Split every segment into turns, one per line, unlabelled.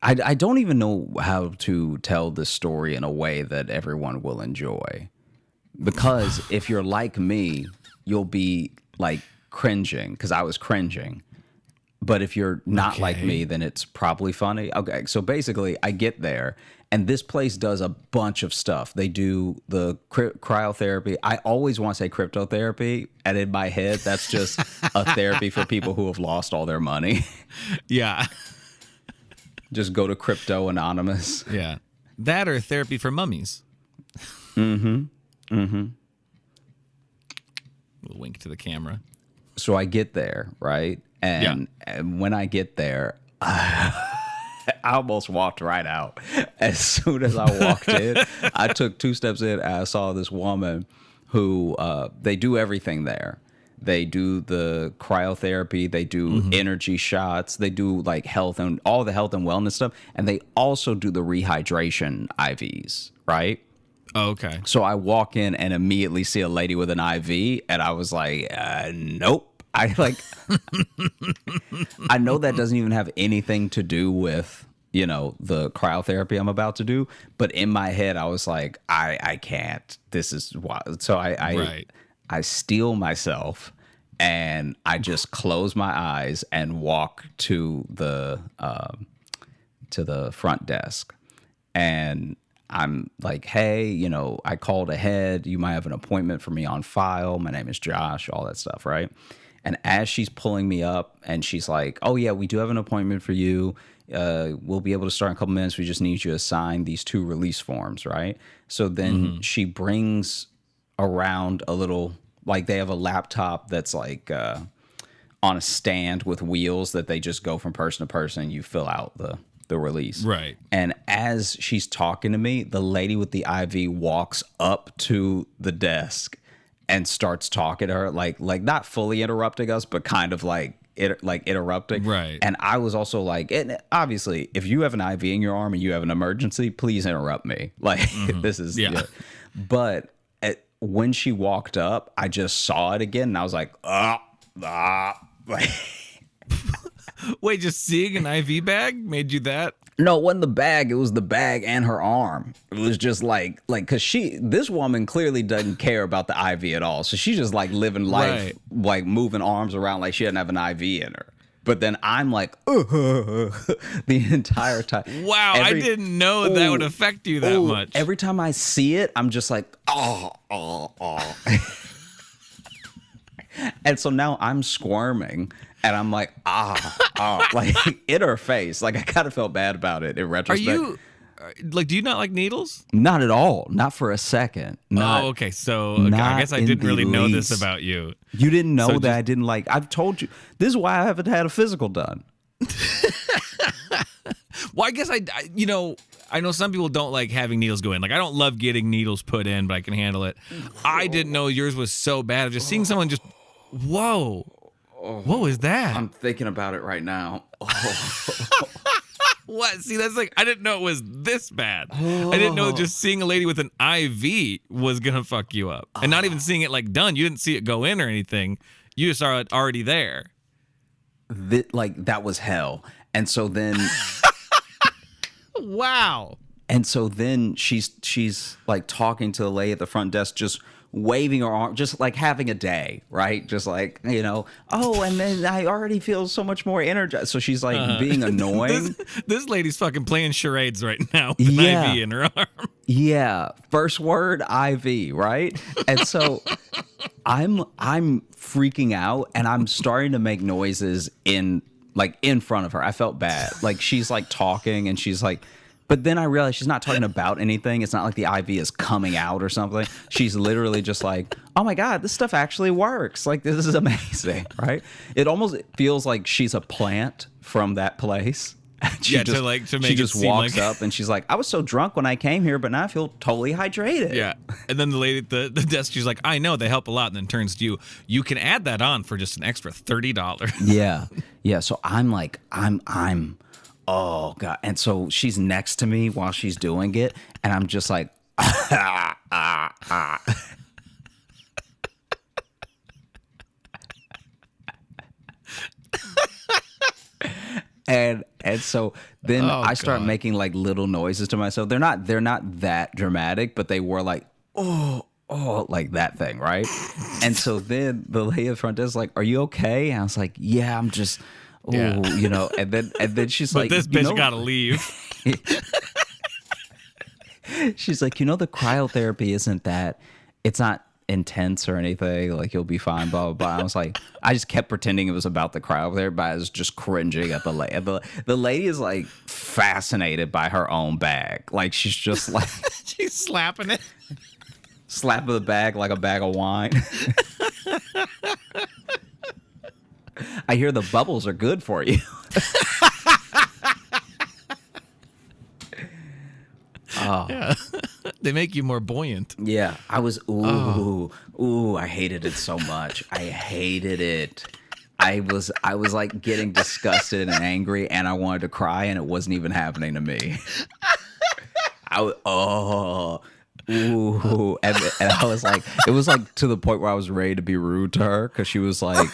I don't even know how to tell this story in a way that everyone will enjoy. Because if you're like me, you'll be like cringing because I was cringing. But if you're not like me, then it's probably funny. Okay, so basically, I get there, and this place does a bunch of stuff. They do the cryotherapy. I always want to say cryptotherapy, and in my head, that's just a therapy for people who have lost all their money.
Yeah.
Just go to Crypto Anonymous.
Yeah. That or therapy for mummies.
Mm-hmm. Mm-hmm.
A wink to the camera.
So I get there, right? And when I get there, I almost walked right out. As soon as I walked in, I took 2 steps in and I saw this woman who, they do everything there. They do the cryotherapy, they do energy shots, they do like health and all the health and wellness stuff. And they also do the rehydration IVs, right?
Oh, okay.
So I walk in and immediately see a lady with an IV, and I was like, nope. I know that doesn't even have anything to do with, the cryotherapy I'm about to do. But in my head, I was like, I can't. This is wild. So I steel myself and I just close my eyes and walk to the front desk. And I'm like, hey, I called ahead. You might have an appointment for me on file. My name is Josh, all that stuff, right? And as she's pulling me up and she's like, oh, yeah, we do have an appointment for you. We'll be able to start in a couple minutes. We just need you to sign these 2 release forms, right? So then she brings around a little, like they have a laptop that's like on a stand with wheels that they just go from person to person. You fill out the release.
Right.
And as she's talking to me, the lady with the IV walks up to the desk and starts talking to her, like not fully interrupting us, but kind of like interrupting.
Right.
And I was also like, and obviously, if you have an IV in your arm and you have an emergency, please interrupt me. Like this is, But when she walked up, I just saw it again, and I was like, like.
Wait, just seeing an IV bag made you that?
No, it wasn't the bag. It was the bag and her arm. It was just like, because this woman clearly doesn't care about the IV at all. So she's just like living life, like moving arms around like she doesn't have an IV in her. But then I'm like, the entire time.
Wow, I didn't know that would affect you that much.
Every time I see it, I'm just like, oh. And so now I'm squirming. And I'm like, like in her face. Like I kind of felt bad about it in retrospect.
Do you not like needles?
Not at all. Not for a second.
Okay. So I guess I didn't really know this about you.
You didn't know that I didn't like. I've told you. This is why I haven't had a physical done.
Well, I guess I know some people don't like having needles go in. Like I don't love getting needles put in, but I can handle it. I didn't know yours was so bad. Just seeing someone just, whoa. What was that?
I'm thinking about it right now.
What? See, that's like, I didn't know it was this bad. I didn't know just seeing a lady with an IV was going to fuck you up. And not even seeing it like done. You didn't see it go in or anything. You just saw it already there.
That was hell. And so then...
Wow.
And so then she's like talking to the lady at the front desk, just waving her arm, just like having a day, right? Just like, and then I already feel so much more energized. So she's like being annoying.
This lady's fucking playing charades right now with an IV in her arm.
Yeah. First word, IV, right? And so I'm freaking out and I'm starting to make noises in front of her. I felt bad. Like she's like talking and she's like, but then I realized she's not talking about anything. It's not like the IV is coming out or something. She's literally just like, oh my God, this stuff actually works. Like, this is amazing, right? It almost feels like she's a plant from that place. She just walks up and she's like, I was so drunk when I came here, but now I feel totally hydrated.
Yeah. And then the lady at the desk, she's like, I know, they help a lot. And then turns to you, you can add that on for just an extra $30.
Yeah. Yeah. So I'm like, I'm oh God. And so she's next to me while she's doing it. And I'm just like, and And so then
Oh,
I start
God.
making like little noises to myself. They're not that dramatic, but they were like, oh, like that thing, right? And so then the lady at the front desk is like, "Are you okay?" And I was like, "Yeah, I'm just,
Yeah.
And then she's
But
like,
this bitch gotta leave.
she's like, the cryotherapy isn't that, it's not intense or anything. Like you'll be fine, blah blah blah. I was like, I just kept pretending it was about the cryotherapy, but I was just cringing at the lady. The lady is like fascinated by her own bag. Like she's just like
She's slapping it.
slapping the bag like a bag of wine. I hear the bubbles are good for you.
Yeah. They make you more buoyant.
Yeah, I was I hated it so much. I hated it. I was like getting disgusted and angry, and I wanted to cry, and it wasn't even happening to me. And I was like, it was like to the point where I was ready to be rude to her because she was like,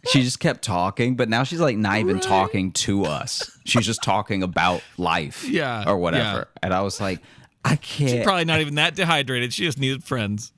she just kept talking, but now she's like not even talking to us. She's just talking about life,
Yeah,
or whatever.
yeah.
And I was like, I can't.
Probably not even that dehydrated. She just needed friends.